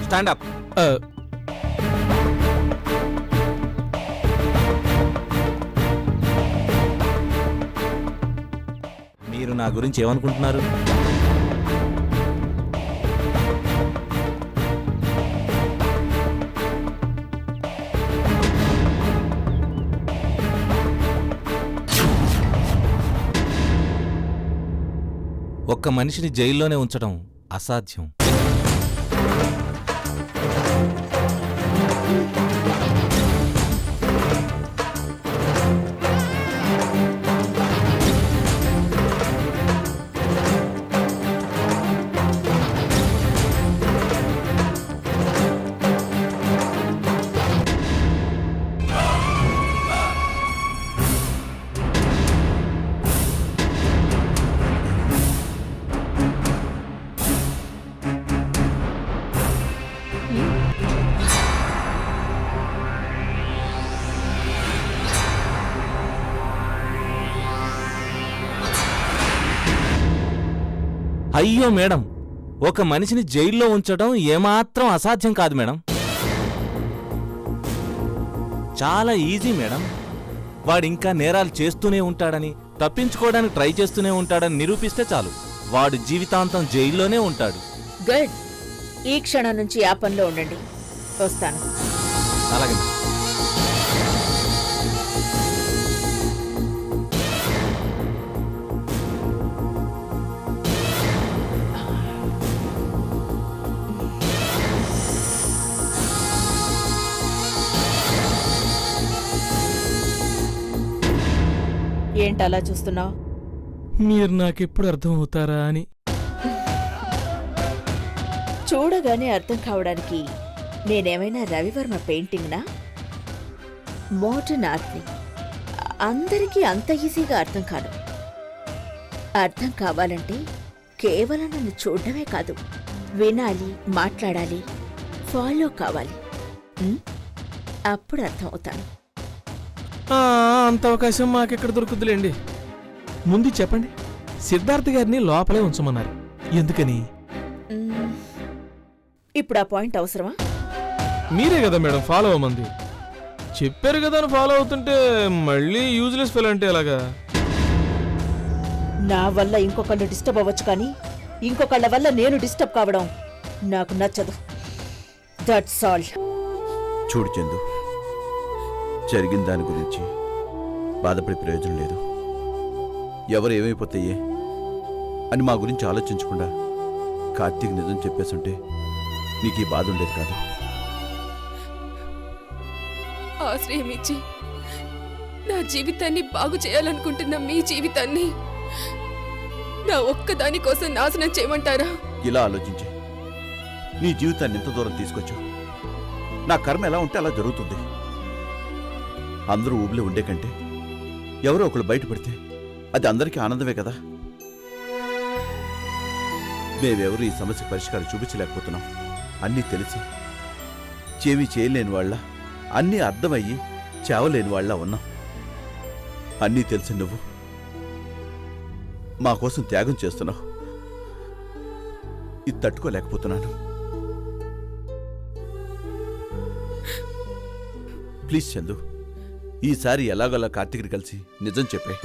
స్టాండప్. మీరు నా గురించి ఏమనుకుంటున్నారు? ఒక్క మనిషిని జైల్లోనే ఉంచడం అసాధ్యం. అయ్యో మేడం, ఒక మనిషిని జైల్లో ఉంచడం ఏమాత్రం అసాధ్యం కాదు మేడం. చాలా ఈజీ మేడం. వాడింకా నేరాలు చేస్తూనే ఉంటాడని, తప్పించుకోవడానికి ట్రై చేస్తూనే ఉంటాడని నిరూపిస్తే చాలు, వాడు జీవితాంతం జైల్లోనే ఉంటాడు. గుడ్. ఈ క్షణం నుంచి ఆ పనిలో ఉండండి. వస్తాను. అలాగే. ఏంటి అలా చూస్తున్నావు? మీరు నాకెప్పుడు అర్థం అవుతారా అని. చూడగానే అర్థం కావడానికి నేనేమైనా రవివర్మ పెయింటింగ్నా? మోడర్న్ ఆర్ట్ని. అందరికీ అంత ఈజీగా అర్థం కాదు. అర్థం కావాలంటే కేవలం నన్ను చూడడమే కాదు, వినాలి, మాట్లాడాలి, ఫాలో కావాలి. అప్పుడు అర్థం అవుతాను. అంత అవకాశం మాకెక్కడ దొరుకుతులేండి. ముందు చెప్పండి, సిద్ధార్థ్ గారిని లోపలే ఉంచమన్నారు, ఎందుకని? ఇప్పుడు ఆ పాయింట్ అవసరమా? మీరే కదా మేడం ఫాలో అవ్వమంది. చెప్పారు కదా అని ఫాలో అవుతుంటే మళ్ళీ యూజ్లెస్ ఫెల్ అంటే ఎలాగా? నా వల్ల ఇంకొకళ్ళు డిస్టర్బ్ అవ్వచ్చు, కానీ ఇంకొకళ్ళ వల్ల నేను డిస్టర్బ్ కావడం నాకు నచ్చదు. That's all. చూడు చందు, జరిగిన దాని గురించి బాధపడే ప్రయోజనం లేదు. ఎవరు ఏమైపోతాయే అని మా గురించి ఆలోచించకుండా కార్తీక్ నిజం చెప్పేస్తుంటే నీకు ఈ బాధ ఉండేది కాదు. ఆశ్రయం ఇచ్చి నా జీవితాన్ని బాగు చేయాలనుకుంటున్న మీ జీవితాన్ని నా ఒక్కదాని కోసం నాశనం చేయమంటారా? ఇలా ఆలోచించే నీ జీవితాన్ని ఎంత దూరం తీసుకొచ్చావు. నా కర్మ ఎలా ఉంటే అలా జరుగుతుంది. అందరూ ఊబిలో ఉండే కంటే ఎవరో ఒకరు బయటపడితే అది అందరికీ ఆనందమే కదా. మేమెవరు ఈ సమస్య పరిష్కారం చూపించలేకపోతున్నాం. అన్నీ తెలిసి చేవి చేయలేని వాళ్ళ, అన్నీ అర్థమయ్యి చేవలేని వాళ్ళ ఉన్నాం. అన్నీ తెలిసి నువ్వు మా కోసం త్యాగం చేస్తున్నావు. ఇది తట్టుకోలేకపోతున్నాను. ప్లీజ్ చందు, ఈసారి ఎలాగోలా కార్తీక్ని కలిసి నిజం చెప్పే.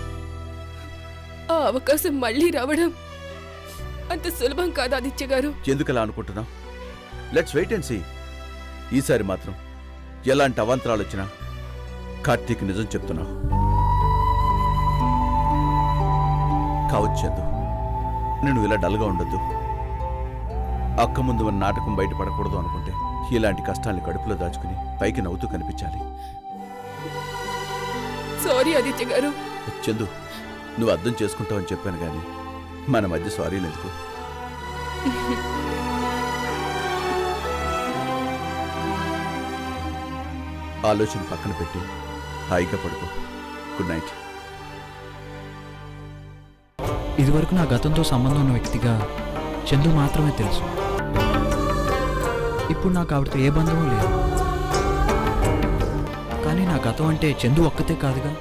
ఆ అవకాశం మళ్ళీ రావడం అంత సులభం కాదు ఆదిత్య గారు. ఎందుకలా అనుకుంటున్నావు? Let's wait and see. ఈసారి మాత్రం ఎలాంటి అవాంతరాలు వచ్చినా కార్తీక్ నిజం చెప్తున్నావు. కావచ్చు చందు, నేను ఇలా డల్గా ఉండొద్దు. అక్క ముందు ఉన్న నాటకం బయటపడకూడదు అనుకుంటే ఇలాంటి కష్టాల్ని కడుపులో దాచుకుని పైకి నవ్వుతూ కనిపించాలి. సారీ ఆదిత్య గారు. చందు, నువ్వు అర్థం చేసుకుంటావని చెప్పాను కానీ మన మధ్య సారీలు ఎందుకు? ఆలోచన పక్కన పెట్టి హాయిగా పడుకో. Good night. ఇదివరకు నా గతంతో సంబంధం ఉన్న వ్యక్తిగా చందు మాత్రమే తెలుసు. ఇప్పుడు నాకు ఆవిడతో ఏ బంధము లేదు. కానీ నా గతం అంటే చందు ఒక్కతే కాదుగా.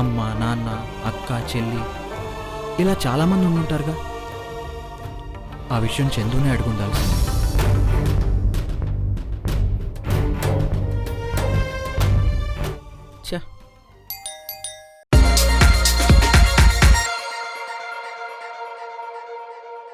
అమ్మ, నాన్న, అక్క, చెల్లి ఇలా చాలామంది ఉండుంటారుగా. ఆ విషయం చందునే అడుగుండాల్సింది.